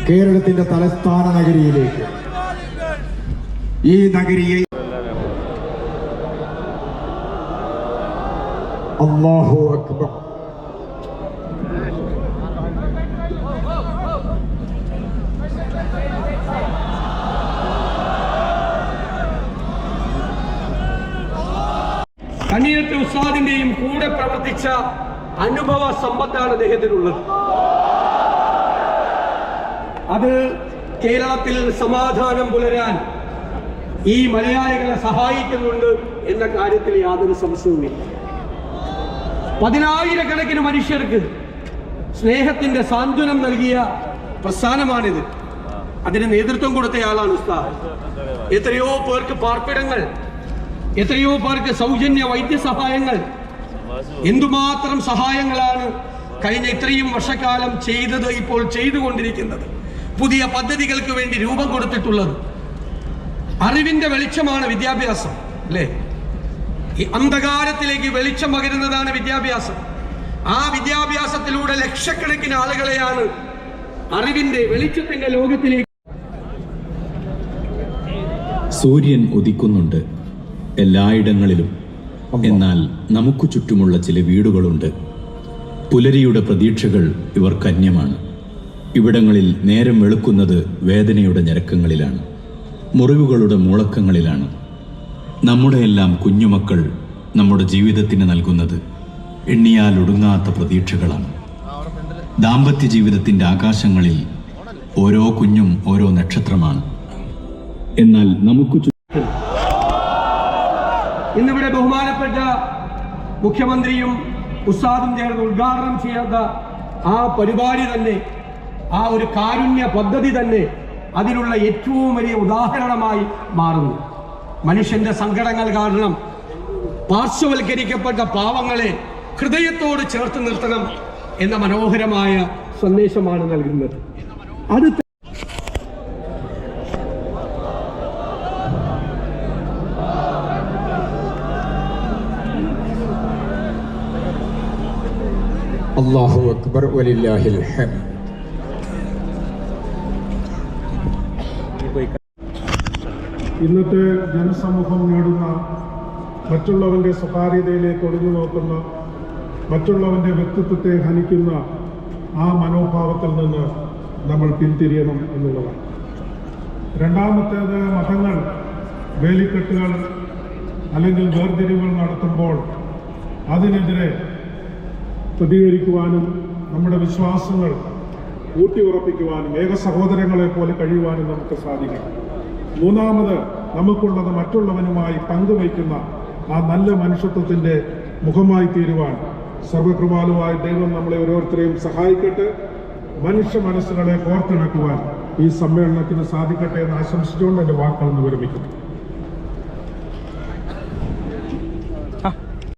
കേരളത്തിന്റെ തലസ്ഥാന നഗരിയിലേക്ക്. ഈ നഗരിയെ അല്ലാഹു അക്ബർ. കണ്ണീരത്ത് ഉസ്താദിന്റെയും കൂടെ പ്രവർത്തിച്ച അനുഭവ സമ്പത്താണ് അദ്ദേഹത്തിനുള്ളത്. അത് കേരളത്തിൽ സമാധാനം പുലരാൻ ഈ മലയാളികളെ സഹായിക്കുന്നുണ്ട് എന്ന കാര്യത്തിൽ യാതൊരു സംശയവുമില്ല. 10,000-കണക്കിന് മനുഷ്യർക്ക് സ്നേഹത്തിന്റെ സാന്ത്വനം നൽകിയ പ്രസ്ഥാനമാണിത്. അതിന് നേതൃത്വം കൊടുത്തയാളാണ് ഉസ്താദ്. എത്രയോ പേർക്ക് പാർപ്പിടങ്ങൾ, എത്രയോ പേർക്ക് സൗജന്യ വൈദ്യസഹായങ്ങൾ, എന്തുമാത്രം സഹായങ്ങളാണ് കഴിഞ്ഞ ഇത്രയും വർഷക്കാലം ചെയ്തത്, ഇപ്പോൾ ചെയ്തുകൊണ്ടിരിക്കുന്നത്, പുതിയ പദ്ധതികൾക്ക് വേണ്ടി രൂപം കൊടുത്തിട്ടുള്ളത്. അറിവിന്റെ വെളിച്ചമാണ് വിദ്യാഭ്യാസം, അല്ലേ? ഈ അന്ധകാരത്തിലേക്ക് വെളിച്ചം പകരുന്നതാണ് വിദ്യാഭ്യാസം. ആ വിദ്യാഭ്യാസത്തിലൂടെ ലക്ഷക്കണക്കിന് ആളുകളെയാണ് അറിവിന്റെ വെളിച്ചത്തിന്റെ ലോകത്തിലേക്ക്. സൂര്യൻ ഉദിക്കുന്നുണ്ട് എല്ലായിടങ്ങളിലും. എന്നാൽ നമുക്ക് ചുറ്റുമുള്ള ചില വീടുകളുണ്ട്. പുലരിയുടെ പ്രതീക്ഷകൾ ഇവർക്ക് അന്യമാണ്. ഇവിടങ്ങളിൽ നേരം വെളുക്കുന്നത് വേദനയുടെ ഞരക്കങ്ങളിലാണ്, മുറിവുകളുടെ മൂളക്കങ്ങളിലാണ്. നമ്മുടെ എല്ലാം കുഞ്ഞുമക്കൾ നമ്മുടെ ജീവിതത്തിന് നൽകുന്നത് എണ്ണിയാൽ ഒടുങ്ങാത്ത പ്രതീക്ഷകളാണ്. ദാമ്പത്യ ജീവിതത്തിൻ്റെ ആകാശങ്ങളിൽ ഓരോ കുഞ്ഞും ഓരോ നക്ഷത്രമാണ്. എന്നാൽ നമുക്ക് ഇന്നിവിടെ ബഹുമാനപ്പെട്ട മുഖ്യമന്ത്രിയും ഉസ്താദും ചേർന്ന് ഉദ്ഘാടനം ചെയ്യാത്ത ആ പരിപാടി തന്നെ, ആ ഒരു കാരുണ്യ പദ്ധതി തന്നെ അതിനുള്ള ഏറ്റവും വലിയ ഉദാഹരണമായി മാറുന്നു. മനുഷ്യന്റെ സങ്കടങ്ങൾ കാരണം പാർശ്വവൽക്കരിക്കപ്പെട്ട പാവങ്ങളെ ഹൃദയത്തോട് ചേർത്ത് നിർത്തണം എന്ന മനോഹരമായ സന്ദേശമാണ് നൽകുന്നത്. അത് അല്ലാഹു അക്ബർ വലില്ലാഹിൽ ഹംദ്. ഇന്നത്തെ ജനസമൂഹം നേടുന്ന മറ്റുള്ളവന്റെ സ്വകാര്യതയിലേക്ക് ഒളിഞ്ഞു നോക്കുന്ന, മറ്റുള്ളവന്റെ വ്യക്തിത്വത്തെ ഹനിക്കുന്ന ആ മനോഭാവത്തിൽ നിന്ന് നമ്മൾ പിന്തിരിയണം എന്നുള്ളതാണ്. രണ്ടാമത്തേത്, മതങ്ങൾ വേലിക്കെട്ടുകൾ അല്ലെങ്കിൽ വേർതിരിവുകൾ നടത്തുമ്പോൾ അതിനെതിരെ പ്രതികരിക്കുവാനും നമ്മുടെ വിശ്വാസങ്ങൾ ഊട്ടിയുറപ്പിക്കുവാനും ഏക സഹോദരങ്ങളെ പോലെ കഴിയുവാനും നമുക്ക് സാധിക്കണം. മൂന്നാമത്, നമുക്കുള്ളത് മറ്റുള്ളവനുമായി പങ്കുവയ്ക്കുന്ന ആ നല്ല മനുഷ്യത്വത്തിൻ്റെ മുഖമായി തീരുവാൻ സർവകൃപാലുവായ ദൈവം നമ്മളെ ഓരോരുത്തരെയും സഹായിക്കട്ടെ. മനുഷ്യ മനസ്സുകളെ കോർത്തിണക്കുവാൻ ഈ സമ്മേളനത്തിന് സാധിക്കട്ടെ എന്ന് ആശംസിച്ചുകൊണ്ട് എൻ്റെ വാക്കുകൾ വിരമിക്കുന്നു.